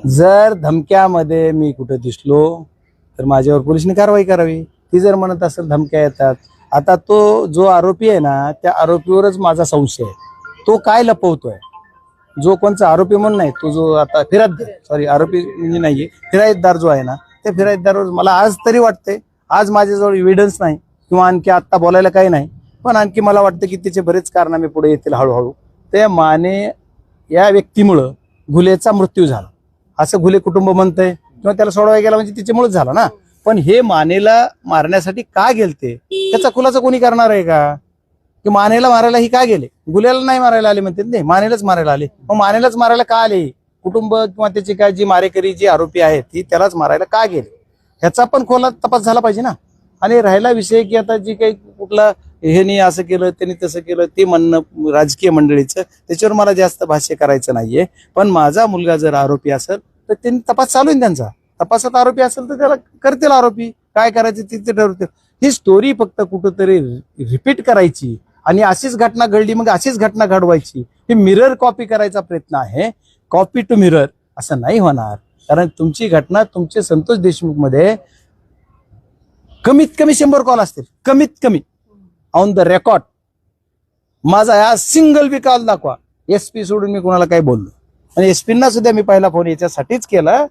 जर धमक्यामध्ये मी कुठे दिसलो तर माझ्यावर पोलिसांनी कारवाई करावी। ती जर म्हणत असेल धमक्या येतात, आता तो जो आरोपी आहे ना त्या आरोपीवरच माझा संशय आहे। तो काय लपवतोय, जो कोणचा आरोपी म्हणून नाही, तो जो आता आरोपी म्हणजे नाहीये, फिराईतदार जो आहे ना, त्या फिराईतदारवर मला आज तरी वाटतंय, आज माझ्याजवळ एव्हिडन्स नाही किंवा आणखी आता बोलायला काही नाही, पण आणखी मला वाटतं की त्याचे बरेच कारनामे पुढे येतील हळूहळू। त्या माने या व्यक्तीमुळं घुलेचा मृत्यू झाला असं घुले कुटुंब म्हणतंय, किंवा त्याला सोडवायला गेला म्हणजे त्याच्यामुळेच झाला ना। पण हे मानेला मारण्यासाठी का गेलते त्याचा खुलासा कोणी करणार आहे का? की मानेला मारायला ही का गेले? गुल्याला नाही मारायला आले म्हणते नाही, मानेलाच मारायला आले। मग मानेलाच मारायला का आले? कुटुंब किंवा त्याची काय जी मारेकरी जी आरोपी आहेत ती त्यालाच मारायला का गेले ह्याचा पण खोला तपास झाला पाहिजे ना। आणि राहिला विषय की आता जी काही कुठला ह्यानी असं केलं त्यांनी तसं केलं ते म्हणणं राजकीय मंडळीचं, त्याच्यावर मला जास्त भाष्य करायचं नाहीये। पण माझा मुलगा जर आरोपी असेल तर त्यांनी तपास चालू आहे, त्यांचा तपासात आरोपी असेल तर त्याला करतील आरोपी, काय करायचं ते ठरवतील। ही स्टोरी फक्त कुठंतरी रिपीट करायची आणि अशीच घटना घडली मग अशीच घटना घडवायची, ही मिरर कॉपी करायचा प्रयत्न आहे। कॉपी टू मिरर असं नाही होणार, कारण तुमची घटना तुमचे संतोष देशमुख मध्ये कमीत कमी 100 कॉल असतील, कमीत कमी ऑन द रेकॉर्ड। माझा हा सिंगल बी कॉल दाखवा, एसपी सोडून मी कोणाला काही बोललो। आणि एसपींना सुद्धा मी पहिला फोन याच्यासाठीच केला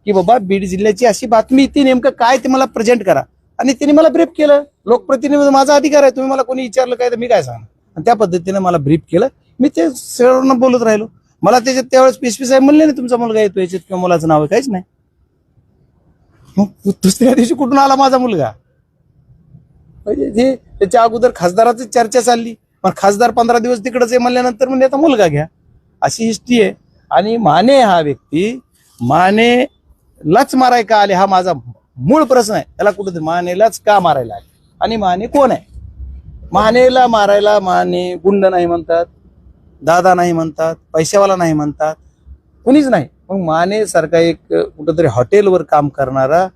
की बाबा बीड जिल्ह्याची अशी बातमी, ती नेमकं काय ते मला प्रेझेंट करा। आणि त्यांनी मला ब्रीफ केलं, लोकप्रतिनिधी माझा अधिकार आहे, तुम्ही मला कोणी विचारलं काय तर मी काय सांगणार, आणि त्या पद्धतीने मला ब्रीफ केलं। मी ते सर्वांना बोलत राहिलो। मला त्याच्यात त्यावेळेस पीएसपी साहेब म्हणले नाही तुमचा मुलगा येतो याच्यात किंवा मुलाचं नाव आहे, काहीच नाही। मग दुसऱ्या दिवशी कुठून आला माझा मुलगा? म्हणजे त्याच्या अगोदर खासदाराची चर्चा चालली, पण खासदार 15 दिवस तिकडच आहे म्हणल्यानंतर म्हणजे आता मुलगा घ्या, अशी हिस्ट्री आहे। आणि माने हा व्यक्ती मानेलाच माराय का आले हा माझा मूळ प्रश्न आहे। त्याला कुठेतरी मानेलाच का मारायला आले, आणि माने कोण आहे? मानेला मारायला माने गुंड नाही म्हणतात, दादा नाही म्हणतात, पैशावाला नाही म्हणतात, कुणीच नाही। मग माने सारखा एक कुठेतरी हॉटेलवर काम करणारा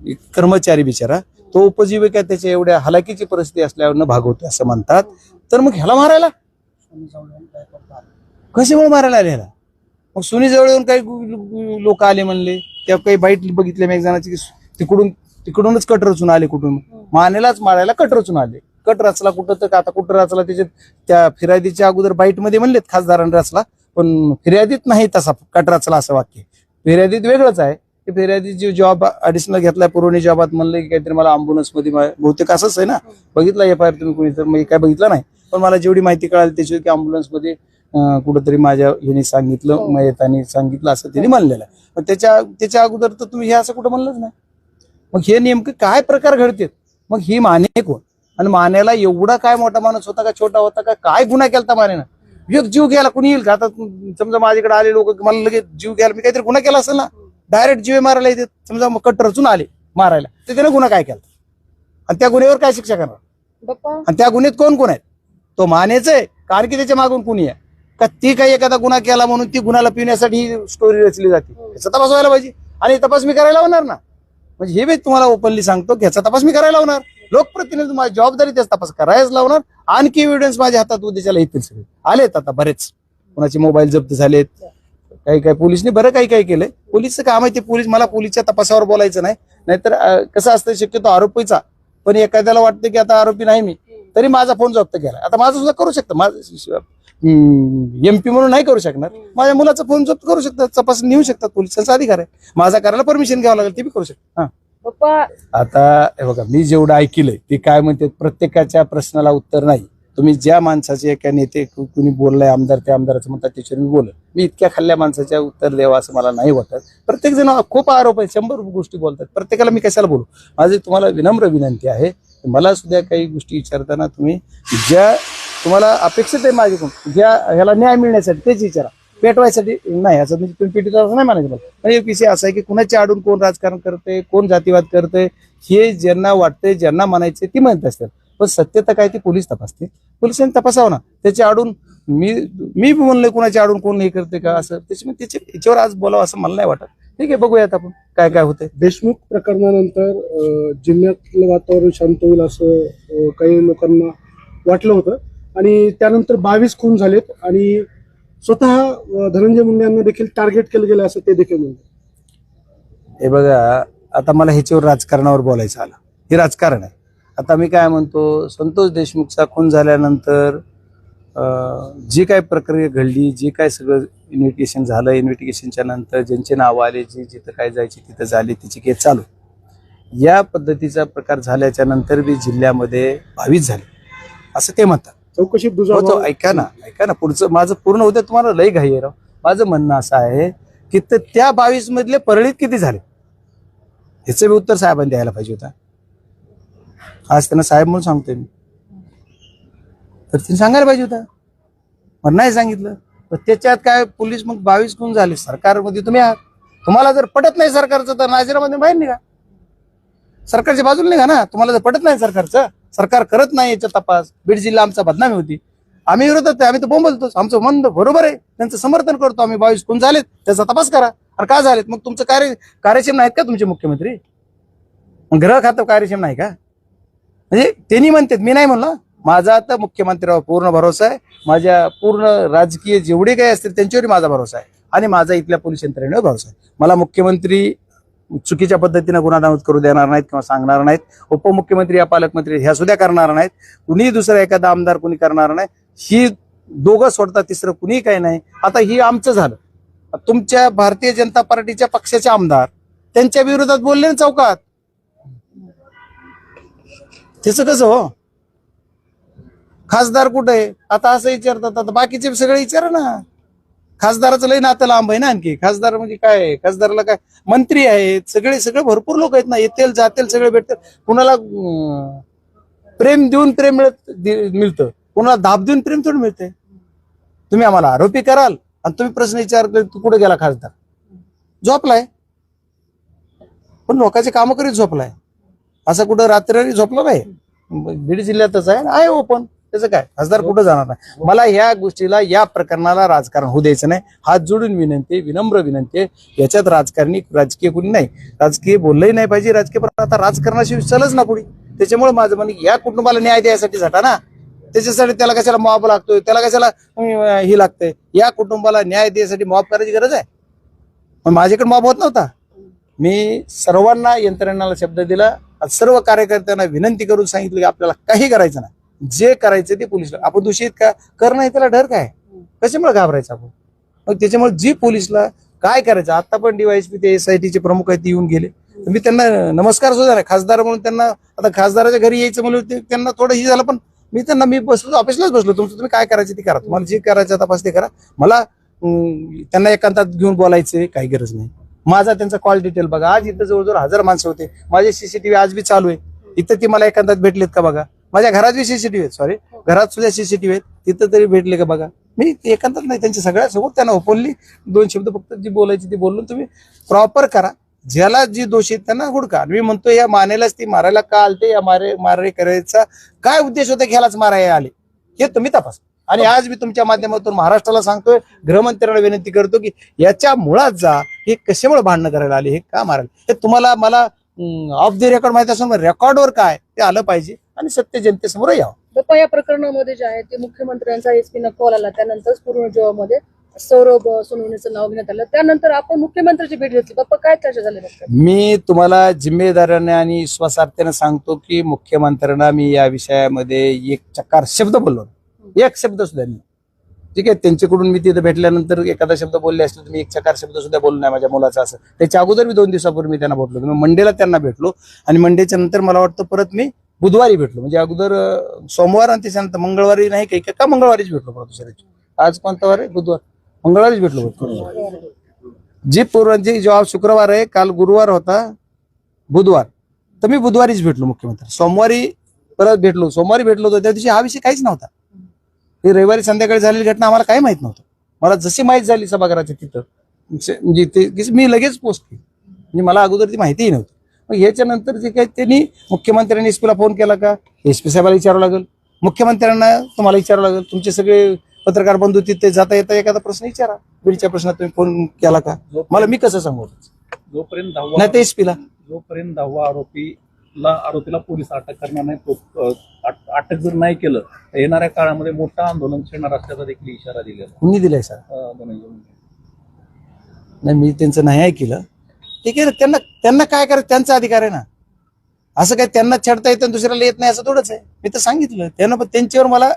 एक कर्मचारी बिचारा, तो उपजीविका त्याच्या एवढ्या हलाखीची परिस्थिती असल्यावर भागवतो असं म्हणतात, तर मग ह्याला मारायला कशामुळे मारायला आले ह्याला? मग सुनी जवळ येऊन काही लोक आले म्हणले, त्या काही बाईट बघितले मी एक जणांची की तिकडूनच कट रचून आले, कुठून मानेलाच मारायला कट रचून आले। कट रचला कुठं तर आता कुठं रचला त्याच्यात त्या फिर्यादीच्या अगोदर बाईट मध्ये म्हणलेत खासदारांनी रचला, पण फिर्यादीत नाही तसा कट रचला असं वाक्य, फिर्यादीत वेगळंच आहे। ते फिर्यादी जो जॉब ऍडिशनल घेतलाय पुरवणी जॉबात म्हणले की काहीतरी मला अँब्युलन्स मध्ये, बहुतेक असंच आहे ना, बघितला एफआयआर तुम्ही कोणी तर मी काय बघितलं नाही, पण मला जेवढी माहिती कळाली त्याची की अँब्युलन्स मध्ये कुठंतरी माझ्या ह्याने सांगितलं, मयतानी सांगितलं असं त्यांनी म्हणलेलं आहे। पण त्याच्या अगोदर तर तुम्ही हे असं कुठं म्हणलंच नाही। मग हे नेमकं काय प्रकार घडतात? मग ही माने कोण? आणि मानेला एवढा काय मोठा माणूस होता का छोटा होता का? काय गुन्हा केला मानेनं? एक जीव घ्यायला कुणी येईल का? आता समजा माझ्याकडे आले लोक मला लगेच जीव घ्यायला, मी काहीतरी गुन्हा केला असेल ना, डायरेक्ट जीव मारायला येते, समजा कट रचून आले मारायला, तर त्याने गुन्हा काय केला आणि त्या गुन्ह्यावर काय शिक्षा करणार? आणि त्या गुन्ह्यात कोण कोण आहेत? तो मानेच आहे कारण की त्याच्या मागून कुणी आहे का? ती काही एखादा गुन्हा केला म्हणून ती गुन्हाला पिण्यासाठी ही स्टोरी रचली जाते, याचा तपास व्हायला पाहिजे। आणि तपास मी करायला होणार ना, म्हणजे हे मी तुम्हाला ओपनली सांगतो की ह्याचा तपास मी करायला होणार। लोकप्रतिनिधी माझी जबाबदारी त्याचा तपास करायच लावणार। आणखी एव्हिडन्स माझ्या हातात उद्याच्याला येतील, सगळे आलेत आता बरेच, कोणाचे मोबाईल जप्त झालेत, काही पोलिसने बरं काही केलंय। पोलीसचं काम आहे ते, मला पोलीसच्या तपासावर बोलायचं नाही, नाहीतर कसं असतं शक्यतो आरोपीचा, पण एखाद्याला वाटतं की आता आरोपी नाही मी, तरी माझा फोन जप्त केला, आता माझं सुद्धा करू शकतं, माझं एमपी म्हणून नाही करू शकणार, माझ्या मुलाचा फोन जप्त करू शकतात, तपास नेऊ शकतात, पोलिसांचा अधिकार आहे, माझा करायला परमिशन घ्यावं लागेल ते बी करू शकतात। आता हे बघा, मी जेवढं ऐकलंय ते काय म्हणते, प्रत्येकाच्या प्रश्नाला उत्तर नाही। तुम्ही ज्या माणसाचे एका नेते कुणी बोललाय आमदार, त्या आमदाराचं म्हणतात त्याच्यावर मी बोल, मी इतक्या खाल्ल्या माणसाच्या उत्तर द्यावं असं मला नाही वाटत। प्रत्येक जण खूप आरोप आहे, 100 गोष्टी बोलतात, प्रत्येकाला मी कशाला बोलू? माझी तुम्हाला विनम्र विनंती आहे, मला सुद्धा काही गोष्टी विचारताना तुम्ही ज्या तुम्हाला अपेक्षित आहे माझ्याकडून, ज्या ह्याला न्याय मिळण्यासाठी तेच विचारा, पेटवायसाठी नाही। असं म्हणजे तुम्ही पेटीत असं नाही म्हणायचं मला। पण एक विषय असा आहे की कुणाच्या आडून कोण राजकारण करते, कोण जातीवाद करते, हे ज्यांना वाटतंय, ज्यांना म्हणायचे ती म्हणत असतात, पण सत्यता काय ती पोलीस तपासते, पोलिसांनी तपासावं ना। त्याच्या आडून मी म्हणलोय कुणाच्या आडून कोण हे करते का असं, याच्यावर आज बोलावं असं मला नाही वाटत। ठीक आहे, बघूयात आपण काय काय होतंय। देशमुख प्रकरणानंतर जिल्ह्यातलं वातावरण शांत होईल असं काही लोकांना वाटलं होतं, आणि त्यानंतर 22 खून झालेत आणि स्वतः धनंजय मुंडे यांना देखील टार्गेट केलं गेलं असं ते देखील म्हणतात. हे बघा, आता मला ह्याच्यावर राजकारणावर बोलायचं आलं. हे राजकारण आहे. आता मी काय म्हणतो, संतोष देशमुखचा खून झाल्यानंतर जी काय प्रक्रिया घडली, जे काय सगळं इन्व्हेस्टिगेशन झालं, इन्व्हेस्टिगेशनच्या नंतर ज्यांचे नाव आले, जी जिथं काय जायची तिथं झाली, तिची केस चालू. या पद्धतीचा प्रकार झाल्याच्या नंतर बी जिल्ह्यामध्ये 22 झाले असं ते म्हणतात. चौकशीत हो, दुजाभाव तो ऐका ना पुढचं माझं पूर्ण होतं. तुम्हाला लई घाई आहे राव. माझं म्हणणं असं आहे की त्या 22 मधले परळीत किती झाले ह्याचं बी उत्तर साहेबांनी द्यायला पाहिजे होता. आज त्यांना साहेब म्हणून सांगतोय मी, तर त्यांनी सांगायला पाहिजे होता. मग नाही सांगितलं. तर त्याच्यात काय पोलीस मग 22 कोण झाले. सरकारमध्ये तुम्ही आहात, तुम्हाला जर पटत नाही सरकारचं तर नाजीरामध्ये बाहेर निघा, सरकारच्या बाजूला निघा ना. तुम्हाला जर पटत नाही सरकारचं, सरकार करत नाही याचा तपास, बीड जिल्हा आमचा बदनामी होती, आम्ही विरोधात आहे, आम्ही तर बोंबलतोच, आमचं मन बरोबर आहे, त्यांचं समर्थन करतो आम्ही. 22 कोण झालेत त्याचा तपास करा. आणि का झालेत मग तुमचं कार्यक्षम नाहीत का तुमचे मुख्यमंत्री? मग गृह खातं कार्यक्षम नाही का? म्हणजे त्यांनी म्हणतात, मी नाही म्हणलं. माझा आता मुख्यमंत्र्यावर पूर्ण भरोसा आहे. माझ्या पूर्ण राजकीय जेवढे काही असतील त्यांच्यावर माझा भरोसा आहे आणि माझा इथल्या पोलीस यंत्रणेवर भरोसा आहे. मला मुख्यमंत्री चुकीच्या पद्धतीने गुन्हा नमूद करू देणार नाहीत किंवा सांगणार नाहीत. उपमुख्यमंत्री या पालकमंत्री ह्या सुद्धा करणार नाहीत. कुणी दुसरा एखादा आमदार कुणी करणार नाही. ही दोघं सोडता तिसरं कुणी काही नाही. आता ही आमचं झालं. तुमच्या भारतीय जनता पार्टीच्या पक्षाचे आमदार त्यांच्या विरोधात बोलले ना चौकात, त्याचं कसं हो? खासदार कुठे आहे आता असं विचारतात. आता बाकीचे सगळे विचारा ना. खासदाराचं लय नातं लांब आहे ना. आणखी खासदार म्हणजे काय? खासदाराला काय मंत्री आहेत, सगळे भरपूर लोक आहेत ना, येतील जातील सगळे भेटतात. कुणाला प्रेम देऊन प्रेम मिळतं, कुणाला दाब देऊन प्रेम थोडं मिळते. तुम्ही आम्हाला आरोपी कराल आणि तुम्ही प्रश्न विचार तू कुठे गेला खासदार? झोपलाय, पण लोकांचे कामं करीत झोपलाय. असं कुठं रात्री झोपलं नाही. बीड जिल्ह्यातच आहे ओपन. त्याचं काय, खासदार कुठं जाणार नाही. मला ह्या गोष्टीला, या प्रकरणाला राजकारण होऊ द्यायचं नाही. हात जोडून विनंती, विनम्र विनंती आहे. याच्यात राजकीय कुणी नाही. राजकीय बोललंही नाही पाहिजे. राजकीय पण आता राजकारणाशी चलच ना पुढे. त्याच्यामुळे माझं म्हणणं, या कुटुंबाला न्याय द्यायसाठी झाटा ना, त्याच्यासाठी त्याला कशाला मॉब लागतोय, त्याला कशाला ही लागतंय. या कुटुंबाला न्याय द्यायसाठी मॉब करायची गरज आहे. पण माझ्याकडे मॉब होत नव्हता. मी सर्वांना यंत्रणेला शब्द दिला, सर्व कार्यकर्त्यांना विनंती करून सांगितलं की आपल्याला काही करायचं नाही. जे करायचं ते पोलिसला. आपण दूषित का कर नाही, त्याला डर काय? कशामुळे घाबरायचं आपण? मग त्याच्यामुळे जी पोलिसला काय करायचं, आता पण DYSP ते SITचे प्रमुख आहेत, ते येऊन गेले. मी त्यांना नमस्कार सुद्धा नाही. खासदार म्हणून त्यांना, आता खासदाराच्या घरी यायचं म्हणून त्यांना थोडं ही झालं, पण मी बसलो, ऑफिसलाच बसलो. तुमचं तुम्ही काय करायचं ते करा, तुम्हाला जे करायचं तपास ते करा. मला त्यांना एकांतात घेऊन बोलायचे काही गरज नाही. माझा त्यांचा कॉल डिटेल बघा. आज इथं जवळजवळ 1000 माणसं होते. माझे CCTV आज बी चालू आहे. इथं ती मला एकांतात भेटलेत का बघा. माझ्या घरात बी CCTV आहेत, सॉरी घरात सुद्धा CCTV आहेत. तिथं तरी भेटले का बघा. मी एकांतात नाही, त्यांच्या सगळ्यासमोर त्यांना ओपनली 2 शब्द फक्त जी बोलायची ती बोलून तुम्ही प्रॉपर करा. ज्याला जी दोषी आहेत त्यांना हुडका. मी म्हणतो या मानेलाच ती मारायला का आलते, या मारे करायचा काय उद्देश होता, ह्यालाच मारायला आले हे तुम्ही तपास. आणि आज मी तुमच्या माध्यमातून महाराष्ट्राला सांगतोय, गृहमंत्र्यांना विनंती करतो की याच्या मुळात जा. हे कशामुळे भांडणं करायला आले, हे का मारायला, हे तुम्हाला मला ऑफ द रेकॉर्ड माहिती असून रेकॉर्डवर काय ते आलं पाहिजे आणि सत्य जनतेसमोर यावं. बाप्पा, या प्रकरणामध्ये जे आहे ते मुख्यमंत्र्यांचा SP कॉल आला, त्यानंतर पूर्ण जेव्हामध्ये सौरभ सोनवणेचं नाव घेण्यात आलं, त्यानंतर आपण मुख्यमंत्र्यांची भेट घेतली. बाप्पा, काय चर्चा झाली? मी तुम्हाला जिम्मेदारीने आणि विश्वासार्हतेने सांगतो की मुख्यमंत्र्यांना मी या विषयामध्ये एक चकार शब्द बोललो, एक शब्द सुद्धा नाही. ठीक आहे, त्यांच्याकडून मी तिथे भेटल्यानंतर एखादा शब्द बोलले असले तर मी एक चकार शब्द सुद्धा बोललो नाही माझ्या मुलाचा. असं त्याच्या अगोदर मी 2 दिवसापूर्वी मी त्यांना भेटलो. मी मंडेला त्यांना भेटलो आणि मंडेच्या नंतर मला वाटतं परत मी बुधवारी भेटलो. म्हणजे अगोदर सोमवार आणि त्याच्यानंतर मंगळवारी नाही काही का मंगळवारीच भेटलो परत दुसऱ्या दिवशी. आज कोणता वार आहे? बुधवार. मंगळवारीच भेटलो. जी जेव्हा शुक्रवार आहे, काल गुरुवार होता, बुधवार, तर मी बुधवारीच भेटलो मुख्यमंत्री. सोमवारी परत भेटलो. सोमवारी भेटलो होतो त्या दिवशी हा विषय काहीच नव्हता. ही रविवारी संध्याकाळी झालेली घटना आम्हाला काही माहित नव्हतं. मला जशी माहिती झाली सभागृहाच्या तिथं म्हणजे ते मी लगेच पोस्ट केली. म्हणजे मला अगोदर ती माहितीही नव्हती. मग ह्याच्या नंतर जे काही त्यांनी मुख्यमंत्र्यांनी SP फोन केला का, SP साहेबाला विचारावं लागेल, मुख्यमंत्र्यांना तुम्हाला विचारावं लागेल. तुमचे सगळे पत्रकार बंधू तिथे जाता येता एखादा प्रश्न विचारा. बीडच्या प्रश्नात तुम्ही फोन केला का, मला मी कसं सांगू? जोपर्यंत नाही ते SP ला जोपर्यंत 10वा आरोपी आरोपीला पोलीस अटक करणार नाही, तो अटक जर नाही केलं तर येणाऱ्या काळामध्ये मोठं आंदोलन छेडणार असल्याचा देखील इशारा दिलेला कुणी दिलाय सर? धनंजय मुंडे. नाही, मी त्यांचं नाही ऐकलं. ठीक आहे, त्यांना त्यांना काय करायचं, त्यांचा अधिकार आहे ना. असं काय त्यांना छेडता येतं आणि दुसऱ्याला येत नाही असं थोडंच आहे. मी तर सांगितलं त्यांना, पण त्यांच्यावर मला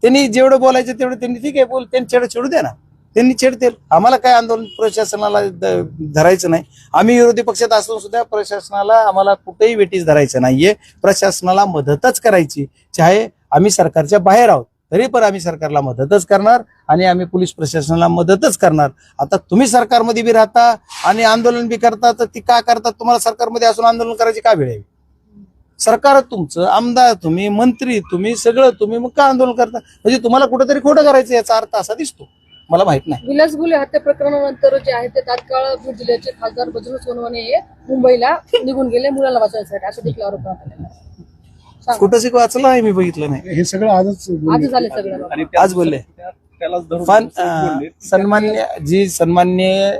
त्यांनी जेवढं बोलायचं तेवढं त्यांनी ठीक आहे बोल, त्यांनी छेडू द्या ना, त्यांनी छेडतील. आम्हाला काय आंदोलन प्रशासनाला धरायचं नाही. आम्ही विरोधी पक्षात असून सुद्धा प्रशासनाला आम्हाला कुठेही वेटीस धरायचं नाहीये. प्रशासनाला मदतच करायची, चाहे आम्ही सरकारच्या बाहेर आहोत तरी पण आम्ही सरकारला मदतच करणार आणि आम्ही पोलीस प्रशासनाला मदतच करणार. आता तुम्ही सरकारमध्ये बी राहता आणि आंदोलन बी करता, तर ती का करतात? तुम्हाला सरकारमध्ये असून आंदोलन करायची का वेळ आहे? सरकार तुमचं, आमदार तुम्ही, मंत्री तुम्ही, सगळं तुम्ही, मग का आंदोलन करता? म्हणजे तुम्हाला कुठेतरी खोटं करायचं याचा अर्थ असा दिसतो. मला माहित नाही. विलास गुले हत्या प्रकरणानंतर जे आहे ते तात्काळ बीड जिल्ह्याचे खासदार बजरंग सोनवणे हे मुंबईला निघून गेले मुलाला वाचवण्यासाठी, असं देखील आरोप करण्यात आलेला आहे. सांगा. कुठंच वाचलं आहे मी, बघितलं नाही. हे सगळं आजच आज झाले सगळं. आणि आज बोलले. त्यालाच धरून पण बोलले. सन्मान्य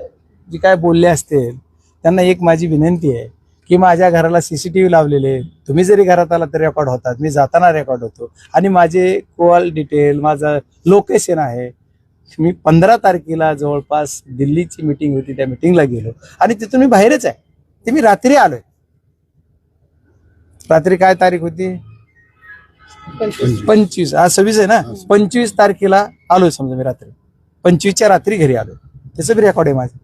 जी काय बोलले असतील त्यांना एक माझी विनंती आहे की माझ्या घराला सीसीटीव्ही लावलेले, तुम्ही जरी घरात आला तर रेकॉर्ड होतात, मी जाताना रेकॉर्ड होतो आणि माझे कॉल डिटेल, माझं लोकेशन आहे. मी 15 तारखेला जवळपास दिल्लीची मीटिंग होती, त्या मीटिंगला गेलो आणि तिथून मी बाहेरच आहे. ते मी रात्री आलोय. रात्री काय तारीख होती? 25. आज 26 आहे ना. 25 तारखेला आलोय समजा मी रात्री. 25च्या रात्री घरी आलो. त्याचं बी रेकॉर्ड आहे माझं.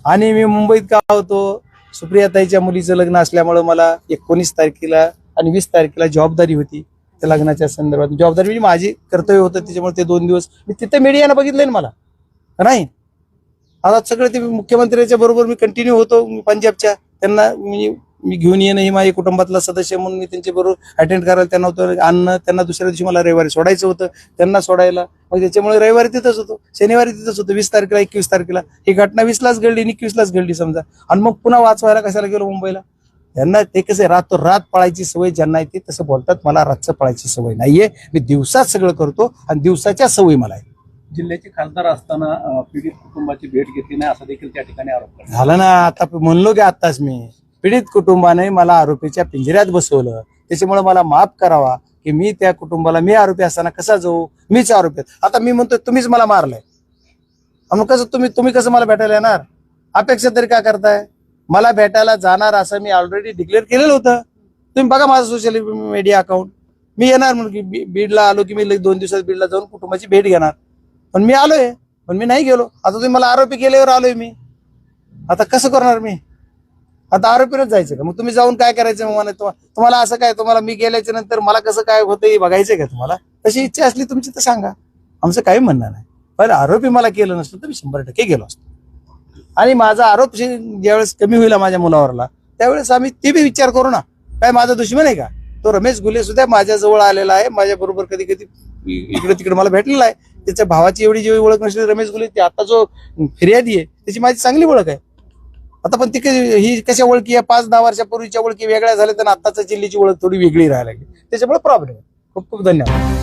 आणि मी मुंबईत का होतो? सुप्रियाताईच्या मुलीचं लग्न असल्यामुळे मला 19 तारखेला आणि 20 तारखेला जबाबदारी होती. त्या लग्नाच्या संदर्भात जबाबदारी म्हणजे माझी कर्तव्य होतं, त्याच्यामुळे ते 2 दिवस मी तिथे मीडियानं बघितलंय ना मला नाही. आता सगळं ते मुख्यमंत्र्यांच्या बरोबर मी कंटिन्यू होतो पंजाबच्या. त्यांना मी घेऊन येणं, हे माझ्या कुटुंबातला सदस्य म्हणून मी त्यांच्या बरोबर अटेंड करायला त्यांना होतं, आणणं. त्यांना दुसऱ्या दिवशी मला रविवारी सोडायचं होतं, त्यांना सोडायला. मग त्याच्यामुळे रविवारी तिथंच होतो, शनिवारी तिथंच होतो. 20 तारखेला 21 तारखेला ही घटना 20लाच घडली, 21लाच घडली समजा. आणि मग पुन्हा वाचवायला कशाला गेलो मुंबईला? त्यांना ते कसं रात पळायची सवय ज्यांना येते तसं बोलतात. मला रातचं पळायची सवय नाहीये. मी दिवसात सगळं करतो आणि दिवसाच्या सवयी मला आहे. जिल्ह्याचे खासदार असताना पीडित कुटुंबाची भेट घेतली नाही असा देखील त्या ठिकाणी आरोप करण्यात झालं ना. आता म्हणलो की आताच मी, पीडित कुटुंबाने मला आरोपीच्या पिंजऱ्यात बसवलं, त्याच्यामुळे मला माफ करावा की मी त्या कुटुंबाला, मी आरोपी असताना कसा जाऊ? मीच आरोपी. आता मी म्हणतो तुम्हीच मला मारलंय, मग कसं तुम्ही कसं मला भेटायला येणार? अपेक्षा तरी काय करताय? मला भेटायला जाणार असं मी ऑलरेडी डिक्लेअर केलेलं होतं. तुम्ही बघा माझं सोशल मीडिया अकाउंट. मी येणार म्हणून की बीडला आलो की मी 2 दिवसात बीडला जाऊन कुटुंबाची भेट घेणार, पण मी आलोय, पण मी नाही गेलो. आता तुम्ही मला आरोपी केल्यावर आलोय मी, आता कसं करणार मी? आता आरोपीलाच जायचं का? मग तुम्ही जाऊन काय करायचं? मग मला तुम्हाला असं काय, तुम्हाला मी गेल्याच्या नंतर मला कसं काय होतं हे बघायचंय का तुम्हाला? तशी इच्छा असली तुमची तर सांगा, आमचं काही म्हणणं नाही. पण आरोपी मला केलं नसतं तर मी 100% गेलो असतो. आणि माझा आरोप ज्यावेळेस कमी होईल माझ्या मुलावरला, त्यावेळेस आम्ही ते बी विचार करू ना. काय माझा दुश्मन आहे का? तो रमेश गुले सुद्धा माझ्या जवळ आलेला आहे, माझ्या बरोबर कधी कधी इकडे तिकडे मला भेटलेला आहे. त्याच्या भावाची एवढी जेवढी ओळख नसली रमेश गुले, ते आता जो फिर्यादी आहे त्याची माझी चांगली ओळख आहे. आता पण ती ही कशा ओळखी आहे? 5-10 वर्षापूर्वीच्या ओळखी वेगळ्या झाल्या तर आताच्या जिल्ह्याची ओळख थोडी वेगळी राहायला लागली, त्याच्यामुळे प्रॉब्लेम आहे. खूप खूप धन्यवाद.